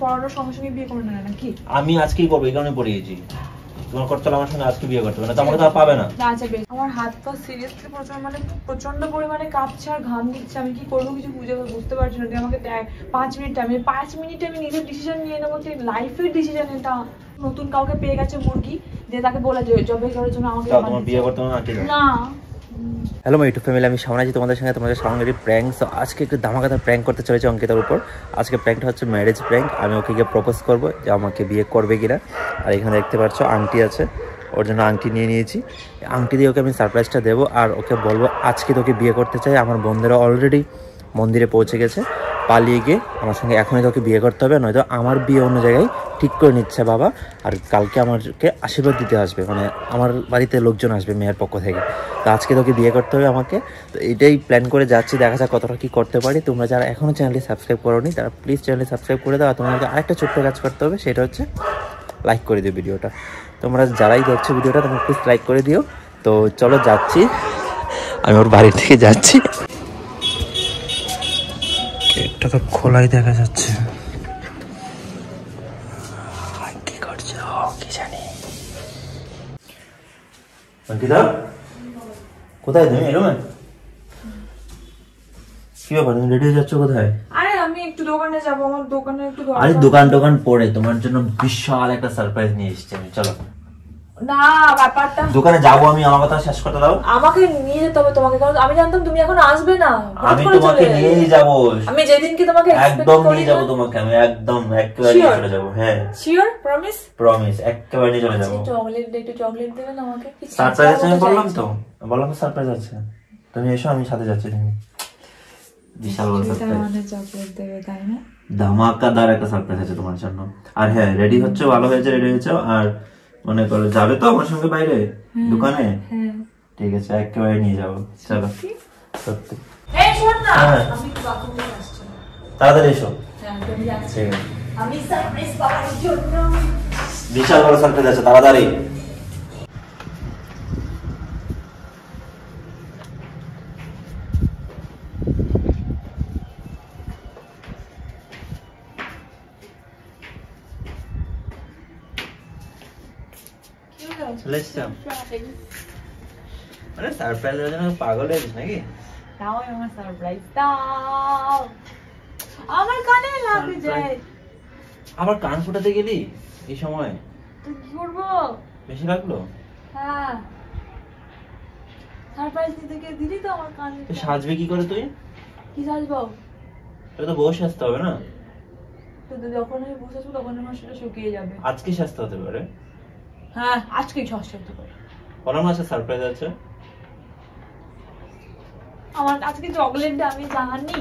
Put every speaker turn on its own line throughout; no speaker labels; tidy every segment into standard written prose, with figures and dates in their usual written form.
পড়ানোর সঙ্গে সঙ্গে বিয়ে করে নেয় নাকি?
আমি আজকেই করবো, এই কারণে পড়িয়েছি। তোমার করতে আমার সঙ্গে আজকে বিয়ে করতে হবে না, তোমাকে তো পাবে না।
আচ্ছা বেশ। আমার হাত পা সিরিয়াসলি প্রচন্ড পরিমাণে কাঁপছে আর ঘাম দিচ্ছে। আমি কি করবো কিছু বুঝতে পারছি না। আমাকে 5 মিনিট আমি নিজের ডিসিশন নিয়ে নেবো, যে লাইফের ডিসিশন এটা। নতুন কাউকে পেয়ে গেছে মুরগি, যে তাকে বলে জবে করার জন্য আমাকে
তোমার বিয়ে করতে হবে
না।
হ্যালো মাই ইউটিউব ফ্যামিলি, আমি সামনে আছি তোমাদের সঙ্গে প্র্যাঙ্ক। সো আজকে একটু ধামাকাদার প্র্যাঙ্ক করতে চলেছি অঙ্কিতার উপর। আজকে প্র্যাঙ্কটা হচ্ছে ম্যারেজ প্র্যাঙ্ক। আমি ওকে গিয়ে প্রপোজ করবো যে আমাকে বিয়ে করবে কিনা। আর এখানে দেখতে পাচ্ছ আংটি আছে, ওর জন্য আংটি নিয়ে নিয়েছি। আংটি দিয়ে ওকে আমি সারপ্রাইজটা দেবো আর ওকে বলবো আজকে তোকে বিয়ে করতে চাই। আমার বন্ধুরা অলরেডি মন্দিরে পৌঁছে গেছে, পালিয়ে গিয়ে আমার সঙ্গে এখনই তোকে বিয়ে করতে হবে, নয়তো আমার বিয়ে অন্য জায়গায় ঠিক করে নিচ্ছে বাবা। আর কালকে আমাকে আশীর্বাদ দিতে আসবে, মানে আমার বাড়িতে লোকজন আসবে মেয়ের পক্ষ থেকে। তো আজকে তোকে বিয়ে করতে হবে আমাকে। তো এটাই প্ল্যান করে যাচ্ছি, দেখা যাক কতটা কী করতে পারি। তোমরা যারা এখনও চ্যানেলটি সাবস্ক্রাইব করোনি তারা প্লিজ চ্যানেলটি সাবস্ক্রাইব করে দাও। আর তোমাদেরকে আরেকটা ছোট্ট কাজ করতে হবে, সেটা হচ্ছে লাইক করে দিও ভিডিওটা। তোমরা যারাই দেখছো ভিডিওটা তোমরা প্লিজ লাইক করে দিও। তো চলো যাচ্ছি, আমি ওর বাড়ি থেকে যাচ্ছি। গেটটা তো খোলাই দেখা যাচ্ছে। কি করছো কি জানি। অঙ্কিতা কোথায় তুমি? এরকম কি ব্যাপার, তুমি রেডি হয়ে যাচ্ছ কোথায়?
আরে আমি একটু দোকানে যাবো, আমার দোকানে একটু।
আরে দোকান পড়ে তোমার জন্য বিশাল একটা সারপ্রাইজ নিয়ে এসেছি আমি। চলো
না, ব্যাপারটা
দোকানে যাবো আমি, আমার কথা শেষ করতে দাও।
আমাকে নিয়ে যেতে হবে তোমাকে, কারণ আমি জানতাম তুমি এখন আসবে না।
আমি তোমাকে নিয়েই যাবো।
আমি যেদিনকে তোমাকে
একদম নিয়ে যাবো তোমাকে, আমি একদম একেবারে নিয়ে চলে যাবো। হ্যাঁ
শিওর, প্রমিস
একেবারে নিয়ে চলে যাবো।
একটু চকলেট দেবেন আমাকে।
সারপ্রাইজ আছে, আমি বললাম তো সারপ্রাইজ আছে। তুমি এসো, আমি সাথে যাচ্ছি। তুমি বিশাল বড় সারপ্রাইজ,
মানে চকলেট দেবে তাই না?
ধামাকাদার একটা সারপ্রাইজ আছে তোমার জন্য। আর হ্যাঁ, রেডি হচ্ছে, ভালো হয়েছে, রেডি হয়েছে। আর মনে করো যাবে তো আমার সঙ্গে বাইরে দোকানে?
হ্যাঁ
ঠিক আছে, একেবারে নিয়ে যাবো। চলো সত্যি।
এই শোন না,
হ্যাঁ
আমি একটু বাথরুম থেকে আসছি,
তাড়াতাড়ি এসো।
হ্যাঁ আমি যাচ্ছি।
ঠিক আছে,
আমি সারপ্রাইজ পাওয়ার জন্য
বিশাল বড় সারপ্রাইজ আছে, তাড়াতাড়ি। আরে সারপ্রাইজের জন্য পাগল হয়ে গেছিস নাকি?
দাও আমার সারপ্রাইজ দাও, আমার কানে লাগে যায়।
আবার কান ফুটাতে গেলি এই সময়?
তো কি করবো?
বেশি লাগলো?
হ্যাঁ, সারপ্রাইজ দিতে গিয়ে দিলি তো আমার কানে।
সাজবে কি করে তুই?
কি সাজবো?
এটা তো বউ সাজতে হবে না?
তো যখন আমি বসেছি তখন আমার সেটা শুকিয়ে যাবে।
আজকে সাজতে হতে পারে।
হ্যাঁ আজকেই সাজতে পারে।
বললাম না সারপ্রাইজ আছে।
আমার আজকে চকলেট দে, আমি জানি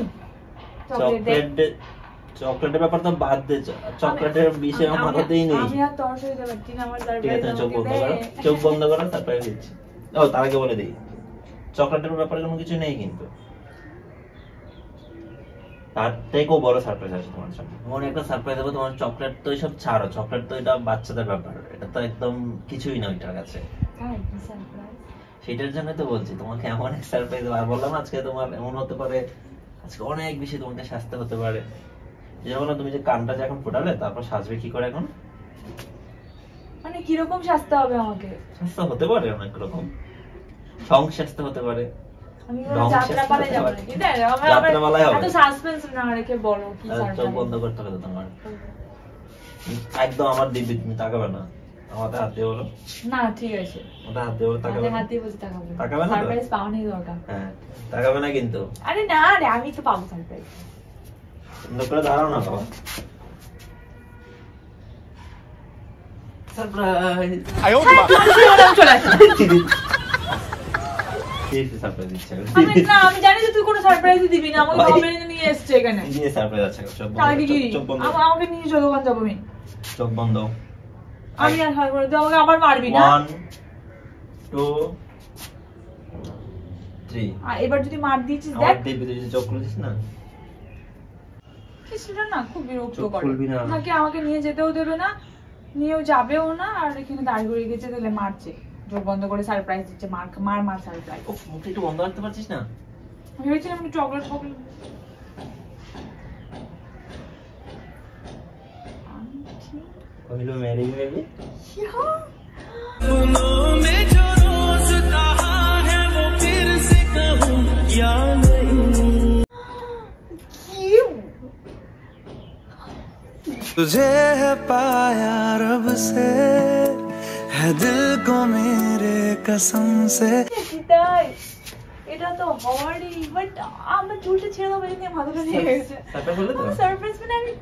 চকলেটের ব্যাপার তো বাদ দে, চকলেটের বিষয়ে আমার মাথাতেই নেই।
আমি আর তোর সাথে যাব ঠিক আমার
ঠিক আছে, চোখ বন্ধ করো সারপ্রাইজ দিচ্ছি। ও তার আগে বলে দেই, চকলেটের ব্যাপারে কোনো কিছু নেই, কিন্তু তার থেকেও বড় সারপ্রাইজ আছে তোমার জন্য। এমন একটা সারপ্রাইজ দেবো তোমার। চকলেট তো এইসব ছাড়ো, চকলেট তো এটা বাচ্চাদের ব্যাপার, এটা তো একদম কিছুই না ওইটার কাছে। সেটার জন্য তো বলছি তোমাকে এমন এক সারপ্রাইজ। আর বললাম আজকে তোমার এমন হতে পারে, আজকে অনেক বেশি তোমাকে সাজতে হতে পারে। যেটা বললাম, তুমি যে কানটা যে এখন ফোটালে, তারপর সাজবে কি করে এখন?
মানে কিরকম সাজতে হবে আমাকে?
সাজতে হতে পারে অনেক রকম, সং সাজতে হতে পারে। চোখ বন্ধ করতে হবে তোমার একদম। আমার দিব্যি তুমি তাকাবে না, আমাদের হাত দিয়ে বলো।
না ঠিক আছে,
ওটা হাত দিয়ে বলো, তাকাবে না? তাকাবে না?
সারপ্রাইজ পাওয়ারই দরকার।
হ্যাঁ, তাকাবে না কিন্তু।
আরে না রে, আমি তো পাবো সারপ্রাইজ।
সুন্দর করে দাঁড়াও না বাবা। সারপ্রাইজ।
আমি জানি যে তুই কোনো সারপ্রাইজ দিবি না, আমাকে কমেন্টে নিয়ে এসেছে এখানে।
নিয়ে সারপ্রাইজ আছে, চোখ বন্ধ।
আমাকে নিয়ে দোকান যাবো আমি।
চোখ বন্ধ।
আমি আর হয় করে তুই আমাকে আবার মারবি না।
1 2 3।
আর এবার যদি মার দিয়েছিস দেখ।
আর দিবি তুই, চোখ খুলছিস না?
কিছুটা না খুব বিরক্ত করে। নাকি আমাকে নিয়ে যেতেও দেবে না, নিয়েও যাবেও না, আর এখানে দাঁড়িয়ে রয়ে গেছে, তাহলে মারছে। চোখ বন্ধ করে সারপ্রাইজ দিচ্ছে, মার সারপ্রাইজ।
ও মুখ একটু বন্ধ রাখতে পারছিস না?
ভেবেছিলাম একটু চকলেট খাবো।
কহিলো মেরি বেবি
में जो रोज कहा है वो फिर से कहूं या नहीं तुझे है पाया रब से है दिल को मेरे कसम से
এটা তো হওয়ারই বাট আমরা চুলটা ছেড়ে দেবো নিয়ে মাথাটা নিয়ে গেছে সারপ্রাইজ মানে আমি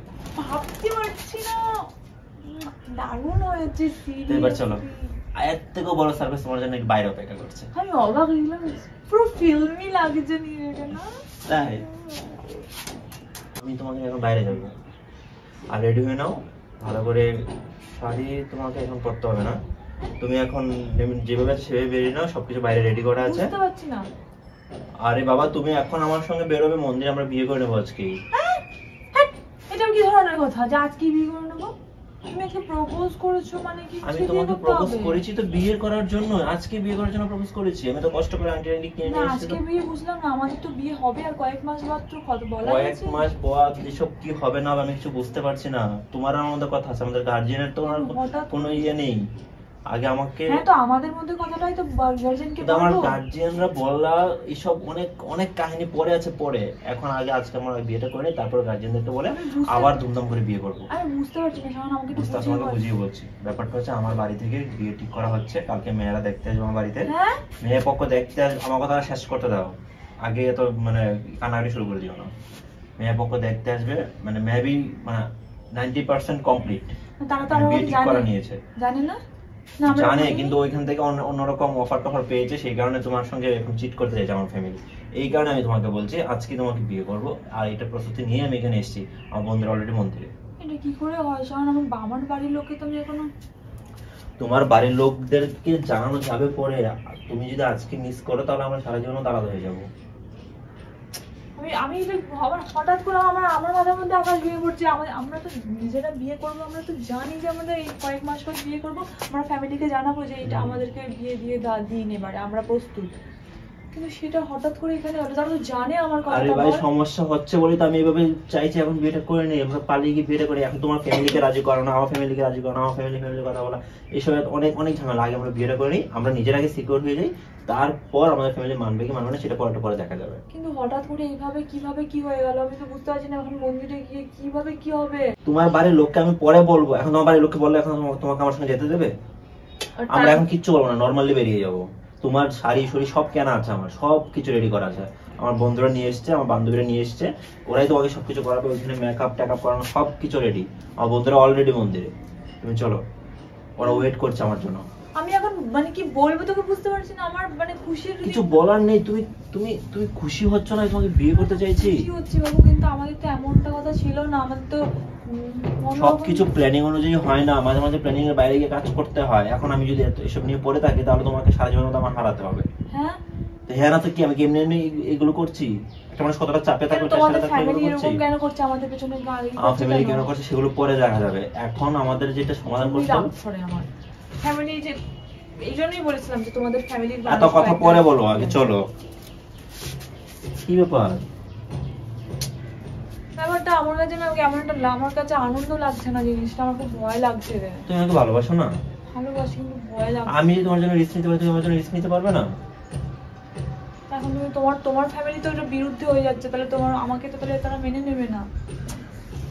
ভাবতে পারছি না দারুণ হয়েছে
এবার চলো এর থেকেও বড় সারপ্রাইজ তোমার জন্য বাইরে অপেক্ষা করছে
আমি অবাক হলাম পুরো ফিল্মি লাগছে নিজেকে না
তাই আমি তোমাকে এখন বাইরে যাবো আর রেডি হয়ে নাও ভালো করে শাড়ি তোমাকে এখন পরতে হবে না তুমি এখন যেভাবে সেভাবে বেরিয়ে নাও সবকিছু বাইরে রেডি করা আছে
বুঝতে পারছি না
আরে বাবা তুমি এখন আমার সঙ্গে বেরোবে মন্দিরে আমরা বিয়ে করে নেবো আজকে
এটা কি ধরনের কথা যে আজকে বিয়ে করে নেবো তুমি আজকে প্রপোজ করেছো মানে কি
আমি তোমাকে প্রপোজ করেছি তো বিয়ে করার জন্য আজকে বিয়ে করার জন্য প্রপোজ করেছি আমি তো কষ্ট করে আন্টি আন্টি কিনে
না
নিয়ে এসেছি
আজকে বিয়ে বুঝলাম না আমাদের তো বিয়ে হবে আর কয়েক মাস মাত্র কত বলা
কয়েক
আছে
মাস পর এসব কি হবে না আমি কিছু বুঝতে পারছি না তোমার আর আমাদের কথা আছে আমাদের গার্জিয়ানের তো আর কোনো ইয়ে নেই আগে আমাকে
হ্যাঁ তো আমাদের মধ্যে কথাটাই তো গার্জিয়ানকে
কিন্তু আমার গার্জিয়ানরা বলা এসব অনেক অনেক কাহিনী পড়ে আছে পড়ে এখন আগে আজকে আমরা বিয়েটা করে তারপর গার্জিয়ানদেরকে বলে আবার ধুমধাম করে বিয়ে করব
আমি বুঝতে পারছি না শাওন আমাকে একটু
তোমাকে বুঝিয়ে বলছি ব্যাপারটা হচ্ছে আমার বাড়ি থেকে বিয়ে ঠিক করা হচ্ছে কালকে মেয়েরা দেখতে আসবে আমার বাড়িতে
হ্যাঁ
মেয়ে পক্ষ দেখতে আসবে আমার কথা শেষ করতে দাও আগে তো মানে কানাড়ি শুরু করে দিও না মেয়ে পক্ষ দেখতে আসবে মানে মেবি মানে 90% কমপ্লিট
তারা তো আর
বিয়ে ঠিক করা নিয়েছে
জানে না
জানে কিন্তু ওইখান থেকে অন্যরকম অফার টফার পেয়েছে সেই কারণে তোমার সঙ্গে এখন চিট করতে চাইছে আমার ফ্যামিলি এই কারণে আমি তোমাকে বলছি আজকে তোমাকে বিয়ে করবো আর এটা প্রস্তুতি নিয়ে আমি এখানে এসেছি আমার বন্ধুরা অলরেডি মন্দিরে
এটা কি করে হয় শাওন আমার বাড়ির লোককে তো আমি এখনো
তোমার বাড়ির লোকদেরকে জানানো যাবে পরে তুমি যদি আজকে মিস করো তাহলে আমরা সারা জীবন আলাদা হয়ে যাবো
আমি আবার হঠাৎ করে আমার মাথার মধ্যে আকাশ বিয়ে করছে আমরা তো নিজেরা বিয়ে করবো আমরা তো জানি যে আমাদের এই কয়েক মাস পর বিয়ে করবো আমরা ফ্যামিলিকে জানাবো যে এটা আমাদেরকে বিয়ে দিয়ে দিন এবারে আমরা প্রস্তুত কিন্তু সেটা হঠাৎ করে এখানে হলো তারা তো জানে আমার কথা
আরে ভাই সমস্যা হচ্ছে বলে তো আমি এইভাবে চাইছি এখন বিয়েটা করে নেই এভাবে পালিয়ে গিয়ে বিয়েটা করে এখন তোমার ফ্যামিলিকে রাজি করো না আমার ফ্যামিলিকে রাজি করো না আমার ফ্যামিলির কথা বলা এইসব অনেক অনেক ঝামেলা আগে আমরা বিয়েটা করে নিই আমরা নিজের আগে সিকিউর হয়ে যাই তারপর আমাদের ফ্যামিলি মানবে কি মানবে না সেটা পরে দেখা যাবে
কিন্তু হঠাৎ করে এইভাবে কিভাবে কি হয়ে গেল আমি তো বুঝতে পারছি না এখন মন্দিরে গিয়ে কিভাবে কি হবে
তোমার বাড়ির লোককে আমি পরে বলবো এখন তোমার বাড়ির লোককে বললে এখন তোমাকে আমার সঙ্গে যেতে দেবে আমরা এখন কিচ্ছু বলবো না নর্মালি বেরিয়ে যাবো তোমার শাড়ি শড়ি সব কেনা আছে আমার সব কিছু রেডি করা আছে আমার বন্ধুরা নিয়ে এসছে আমার বান্ধবীরা নিয়ে এসছে ওরাই তোমাকে সবকিছু করাবে ওইখানে মেকআপ টেকআপ করানো সব কিছু রেডি আমার বন্ধুরা অলরেডি মন্দিরে তুমি চলো ওরা ওয়েট করছে আমার জন্য
আমি এখন মানে কি বলবো তোকে বুঝতে পারছি না আমার মানে খুশি
কিছু বলার নেই তুমি তুমি তুমি খুশি হচ্ছ না তোমাকে বিয়ে করতে চাইছি
খুশি হচ্ছে বাবু কিন্তু আমাদের তো এমনটা কথা ছিল না আমাদের তো
সবকিছু প্ল্যানিং অনুযায়ী হয় না মাঝে মাঝে প্ল্যানিং এর বাইরে গিয়ে কাজ করতে হয় এখন আমি যদি এসব নিয়ে পড়ে থাকি তাহলে তোমাকে সারা জীবন আমার হারাতে হবে
হ্যাঁ
তো হ্যাঁ না তো কি আমি এমনি এমনি এগুলো করছি একটা মানুষ কতটা চাপে থাকবে
তোমাদের ফ্যামিলি এরকম কেন করছে আমাদের পেছনে গাড়ি
আমার ফ্যামিলি কেন করছে সেগুলো পরে দেখা যাবে এখন আমাদের যেটা সমাধান করতে হবে
আমার ফ্যামিলি যে এই জন্যই বলেছিলাম যে তোমাদের ফ্যামিলির
এত কথা পরে বলো আগে চলো কি ব্যাপার
ব্যাপারটা আমার কাছে না কেমন একটা আমার কাছে আনন্দ লাগছে না জিনিসটা আমার খুব ভয় লাগছে রে
তুমি আমাকে ভালোবাসো না
ভালোবাসি কিন্তু ভয় লাগছে
আমি তোমার জন্য রিস্ক নিতে পারি তুমি আমার জন্য রিস্ক নিতে পারবে না
এখন তুমি তোমার ফ্যামিলি তো এটা বিরুদ্ধে হয়ে যাচ্ছে তাহলে আমাকে তো তাহলে তারা মেনে নেবে না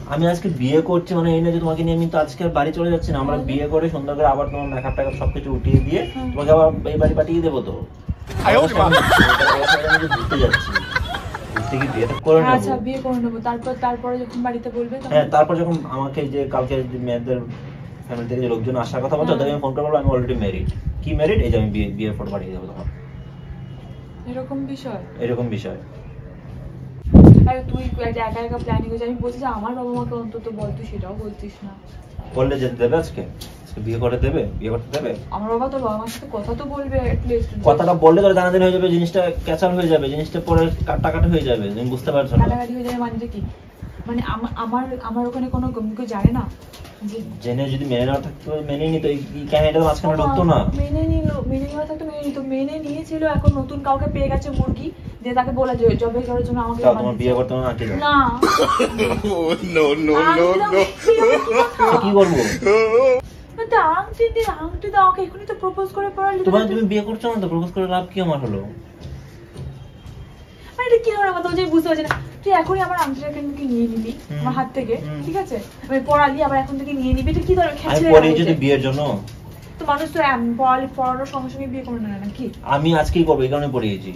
আমি আজকে বিয়ে করছি মানে এই না যে তোমাকে নিয়ে আমি তো আজকে বাড়ি চলে যাচ্ছি না আমরা বিয়ে করে সুন্দর করে আবার তোমার মেকআপ টেকআপ সবকিছু উঠিয়ে দিয়ে তোমাকে আবার এই বাড়ি পাঠিয়ে দেবো তো ঘুরতে যাচ্ছি ঘুরতে গিয়ে বিয়েটা করে নেবো
আচ্ছা বিয়ে করে নেবো তারপরে যখন বাড়িতে বলবে
হ্যাঁ তারপর যখন আমাকে যে কালকে মেয়েদের ফ্যামিলি থেকে যে লোকজন আসার কথা বলছো তাদের আমি ফোন করে বলবো আমি অলরেডি ম্যারিড কি ম্যারিড এই যে আমি বিয়ের ফটো পাঠিয়ে দেবো তোমার এরকম বিষয়
আরে তুই একা প্ল্যানিং করছিস আমি বলছি যে আমার বাবা মাকে অন্তত বল তুই সেটাও বলছিস না
বললে যেতে দেবে আজকে বিয়ে করতে দেবে
আমার বাবা তোর বাবা মার সাথে কথা তো বলবে অ্যাটলিস্ট
কথাটা বললে তো জানাজানি হয়ে যাবে জিনিসটা ক্যাচাল হয়ে যাবে জিনিসটা পরে কাটাকাটি হয়ে যাবে তুমি বুঝতে পারছো না
কাটাকাটি হয়ে যাবে মানে কি মানে আমার ওখানে কোনো কেউ জানে না
জেনে যদি মেনে না থাকতো মেনে নিত এই কাহিনীটা মাঝখানে ঢুকতো না
মেনে নেওয়া থাকতো মেনে নিত মেনে নিয়েছিল এখন নতুন কাউকে পেয়ে গেছে মুরগি যে তাকে বলে যে জবে করার জন্য আমাকে
তোমার বিয়ে করতে হবে আন্টি
না
নো নো নো নো
কি করবো
তো আংটি দাও আমাকে এখনই তো প্রপোজ করে পড়ালি
তুমি বিয়ে করছো না তো প্রপোজ করে লাভ কি আমার হলো
এটা কি হলো কথা যে বুঝতে পারছি না তুই এখনই আমার আংটিটা কি নিয়ে নিবি আমার হাত থেকে ঠিক আছে আমি পড়ালি আবার এখন থেকে নিয়ে নিবি এটা কি ধরনের
আমি পড়িয়েছি তো বিয়ের জন্য
তো মানুষ তো পড়ানোর সঙ্গে সঙ্গে বিয়ে করে না নাকি
আমি আজকেই করবো এই কারণে পড়িয়েছি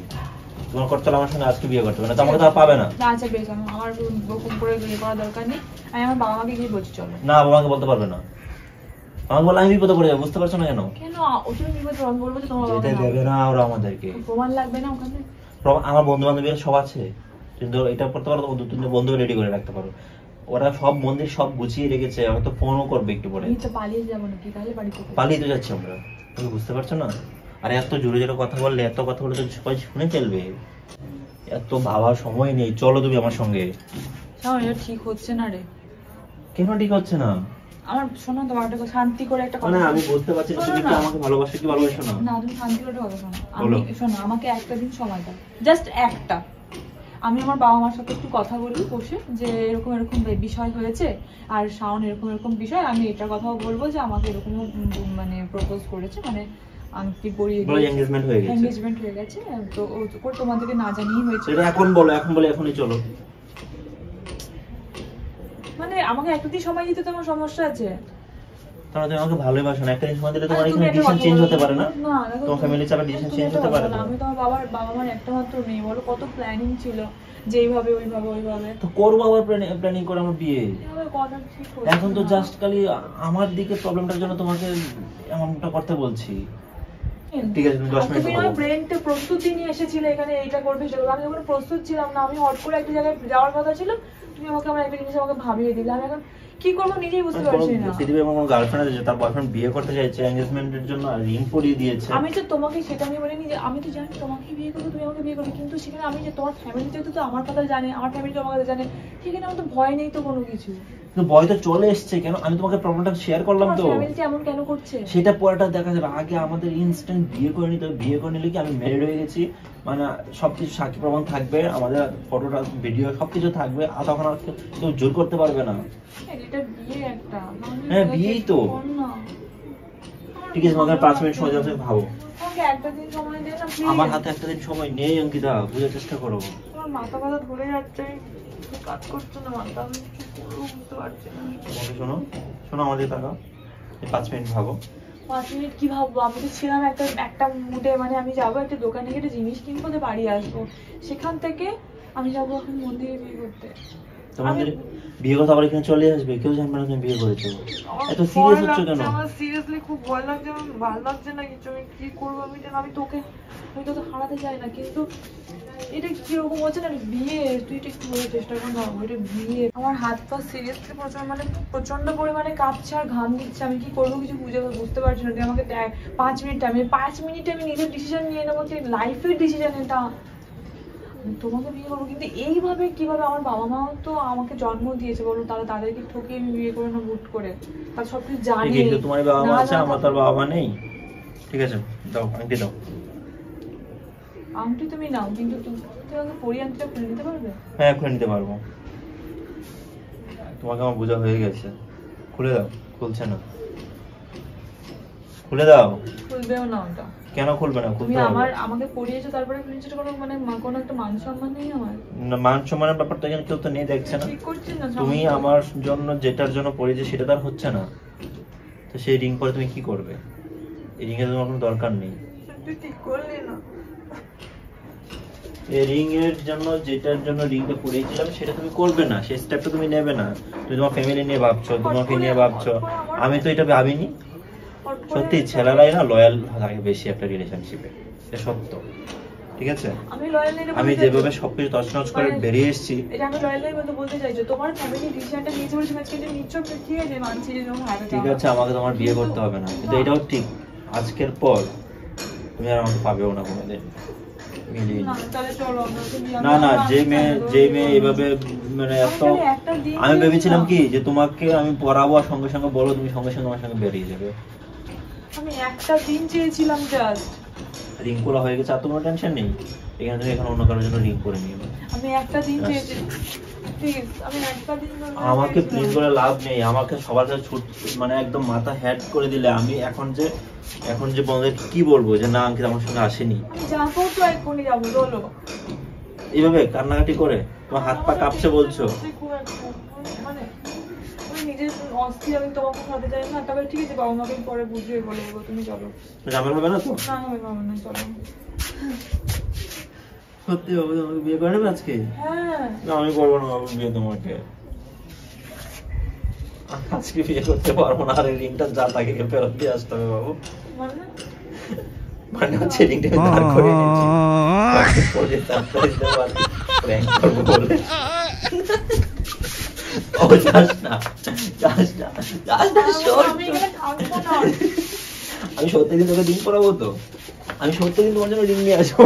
তোমার করতে হলে আমার সঙ্গে আজকে বিয়ে করতে হবে না তো আমাকে তো আর পাবে না
আচ্ছা বেশ আমার ওরকম করে বিয়ে করার দরকার নেই আমি আমার বাবা মাকে গিয়ে বলছি চলো
না বাবাকে বলতে পারবে না আমাকে বলে আমি বিপদে পড়ে যাবো বুঝতে পারছো না কেন
কেন তুমি বিপদ আমি বলবো যে তোমার
এটা দেবে না ওরা আমাদেরকে
প্রমাণ লাগবে না ওখানে
আমার বন্ধু বান্ধবীরা সব আছে কিন্তু এটা করতে পারো দু তিনটে বন্ধু রেডি করে রাখতে পারো ওরা সব মন্দির সব গুছিয়ে রেখেছে হয়তো ফোনও করবে একটু পরে
আমি তো পালিয়ে যাবো নাকি তাহলে বাড়িতে
পালিয়ে তো যাচ্ছি আমরা তুমি বুঝতে পারছো না আর এত জোরে জোরে কথা বললে এত কথা বলে তো সবাই শুনে ফেলবে এত ভাবার সময় নেই চলো তুমি আমার সঙ্গে
এটা ঠিক হচ্ছে না রে
কেন ঠিক হচ্ছে না
আমার শোনো তোমার একটা শান্তি করে একটা কথা
না আমি বুঝতে পারছি না তুমি কি আমাকে ভালোবাসো কি ভালোবাসো না
না তুমি শান্তি করে কথা শোনো আমি শোনো আমাকে একটা দিন সময় দাও জাস্ট একটা আমি আমার বাবা মার সাথে একটু কথা বলি বসে যে এরকম এরকম বিষয় হয়েছে আর শাওন এরকম এরকম বিষয় আমি এটা কথাও বলবো যে আমাকে এরকম মানে প্রপোজ করেছে মানে আংটি পরিয়ে দিয়ে এনগেজমেন্ট হয়ে গেছে তো ও তোমাদেরকে না জানিয়ে হয়েছে
এটা এখন বলো এখনই চলো
মানে আমাকে একটা দিন সময় দিতে তোমার সমস্যা আছে
তাহলে তুমি আমাকে ভালোবাসো না একটা দিন সময় দিলে তোমার এখানে ডিসিশন চেঞ্জ হতে পারে না তোমার ফ্যামিলি চাপে ডিসিশন চেঞ্জ হতে পারে না
আমি তোমার বাবা মার একটা মাত্র মেয়ে বলো কত প্ল্যানিং ছিল যে এইভাবে ওইভাবে
তো করবো আবার প্ল্যানিং করে আমার বিয়ে এখন তো জাস্ট খালি আমার দিকে প্রবলেমটার জন্য তোমাকে এমনটা করতে বলছি ঠিক আছে তুমি 10 মিনিট
তুমি আমার ব্রেনতে প্রস্তুতি নিয়ে এসেছিলে এখানে এইটা করবে সেটা আমি যখন প্রস্তুত ছিলাম না আমি হট করে একটা জায়গায় যাওয়ার কথা ছিল তুমি আমাকে আমার একটা জিনিস আমাকে ভাবিয়ে দিলে আমি এখন কি করবো নিজেই বুঝতে পারছি না
পৃথিবীর আমার গার্লফ্রেন্ড আছে তার বয়ফ্রেন্ড বিয়ে করতে চাইছে এনগেজমেন্টের জন্য রিং পরিয়ে দিয়েছে
আমি তো তোমাকে সেটা নিয়ে বলিনি যে আমি তো জানি তোমাকে বিয়ে করবো তুমি আমাকে বিয়ে করবে কিন্তু সেখানে আমি যে তোমার ফ্যামিলিতে তো আমার কথা জানে আমার ফ্যামিলি তো আমার কথা জানে সেখানে আমার তো ভয় নেই তো কোনো কিছু
কিন্তু ভয় তো চলে এসেছে কেন আমি তোমাকে প্রবলেমটা শেয়ার করলাম তো
ফ্যামিলিতে এমন কেন করছে
সেটা পরেটা দেখা যাবে আগে আমাদের ইনস্ট্যান্ট বিয়ে করে নিতে বিয়ে করে নিলে কি আমি ম্যারিড হয়ে গেছি মানে সবকিছু সাক্ষী প্রমাণ থাকবে আমাদের ফটোটা ভিডিও সবকিছু থাকবে আর তখন আর কেউ জোর করতে পারবে না
এটা বিয়ে একটা
হ্যাঁ বিয়েই তো ঠিক আছে তোমাকে 5 মিনিট সময় যাচ্ছে ভাবো
আমাকে একটা দিন সময় দে না প্লিজ
আমার হাতে একটা দিন সময় নেই অঙ্কিতা বুঝার চেষ্টা করো
আমার মাথা ব্যথা ধরে যাচ্ছে কাজ করছে না মাথা আমি বুঝতে পারছি না
শোনো আমাদের টাকা 5 মিনিট ভাবো
5 মিনিট কি ভাববো আমি তো ছিলাম একটা মুডে মানে আমি যাবো একটা দোকানে গিয়ে একটা জিনিস কিনবো তো বাড়ি আসবো সেখান থেকে আমি যাবো এখন মন্দিরে বিয়ে করতে
তোমাদের বিয়ে করতে আবার এখানে চলে আসবে কেউ জানবে না তুমি বিয়ে করেছো এত সিরিয়াস হচ্ছ কেন
আমার সিরিয়াসলি খুব ভয় লাগছে আমার ভালো লাগছে না কিছু আমি কি করবো আমি জানি আমি তোকে হারাতে চাই না কিন্তু এটা কিরকম হচ্ছে না বিয়ে তুই এটা একটু বোঝার চেষ্টা কর না এটা বিয়ে আমার হাত পা সিরিয়াসলি প্রচন্ড পরিমাণে কাঁপছে আর ঘাম দিচ্ছে আমি কি করবো কিছু বুঝতে পারছি না তুই আমাকে 5 মিনিট আমি নিজের ডিসিশন নিয়ে নেবো যে লাইফের ডিসিশন এটা তোমাকে বিয়ে করবো কিন্তু এইভাবে কিভাবে আমার বাবা মাও তো আমাকে জন্ম দিয়েছে বলো তাহলে তাদেরকে ঠকিয়ে আমি বিয়ে করে না বুট করে তার সবকিছু জানি
তোমার বাবা মা আছে আমার তার বাবা মা নেই ঠিক আছে দাও আংটি দাও
আংটি তুমি নাও কিন্তু তুমি আমাকে পরি আংটিটা খুলে নিতে পারবে
হ্যাঁ খুলে নিতে পারবো তোমাকে আমার বোঝা হয়ে গেছে খুলে দাও খুলছে না খুলে দাও
খুলবেও না ওটা
কেন খুলবে না খুলতে
হবে তুমি আমাকে পরিয়েছো তারপরে খুলছো কোনো মানে কোনো একটা মান সম্মান নেই আমার
না মান সম্মানের ব্যাপারটা এখানে কেউ তো নেই দেখছে না
ঠিক করছিস না
তুমি আমার জন্য যেটার জন্য পরিয়েছো সেটা তার হচ্ছে না তো সেই রিং পরে তুমি কি করবে এই রিং এর তোমার কোনো দরকার নেই
তুই ঠিক করলি না
এই রিং এর জন্য যেটার জন্য রিংটা পরিয়েছিলাম সেটা তুমি করবে না সেই স্টেপটা তুমি নেবে না তুমি তোমার ফ্যামিলি নিয়ে ভাবছো তোমাকে নিয়ে ভাবছো আমি তো এটা ভাবিনি সত্যি ছেলেরাই না লয়াল থাকে বেশি একটা রিলেশনশিপে এটা সত্য ঠিক আছে আমি যেভাবে সবকিছু তছনছ করে বেরিয়ে এসেছি
এটা আমি লয়াল নাই বলতে চাইছো তোমার ফ্যামিলি ডিসিশনটা নিয়েছে বলে তুমি আজকে যে নিচ্ছ ঠিক আছে মানছি যে তোমার হাতে
ঠিক আছে আমাকে তোমার বিয়ে করতে হবে না কিন্তু এটাও ঠিক আজকের পর তুমি আর আমাকে পাবেও না কোনোদিন না না যে মেয়ে এইভাবে মানে এত আমি ভেবেছিলাম কি যে তোমাকে আমি পড়াবো আর সঙ্গে সঙ্গে বলো তুমি সঙ্গে সঙ্গে আমার সঙ্গে বেরিয়ে যাবে
আমি একটা দিন চেয়েছিলাম জাস্ট
রিং করা হয়ে গেছে, আর তোমার টেনশন নেই। এখানে তুমি এখন অন্য কারোর জন্য রিং করে নিও।
আমি একটা দিন চেয়েছি, প্লিজ আমি একটা দিন
আমাকে প্লিজ করে লাভ নেই। আমাকে সবার কাছে মানে একদম মাথা হেড করে দিলে আমি এখন যে বন্ধুদেরকে কি বলবো যে না অঙ্কিতা আমার সঙ্গে আসেনি।
আমি যাবো তো এখনই যাবো, বলো।
এইভাবে কান্নাকাটি করে তোমার হাত পা কাঁপছে বলছো?
মানে আমি নিজের অস্থির, আমি তোমাকে সাথে যাই না। তবে ঠিক আছে, বাবা মাকে পরে বুঝিয়ে বলে দেবো, তুমি চলো।
ঝামেলা হবে না তো?
না হবে বাবা, না চলো।
সত্যি বাবু তোমাকে বিয়ে করে নেবে আজকে?
হ্যাঁ।
না আমি করবো না বাবু বিয়ে তোমাকে, আজকে বিয়ে করতে পারবো না। আর এই রিংটা যা তাকে ফেরত দিয়ে আসতে হবে বাবু। মানে হচ্ছে রিংটা আমি দাঁড় করে নিয়েছি, পরে সারপ্রাইজ দেবো আর প্র্যাঙ্ক করবো বলে। ও যাস না, শোন। আমি সত্যি দিন তোকে রিং পরাবো তো, আমি সত্যি দিন তোমার জন্য রিং নিয়ে আসবো।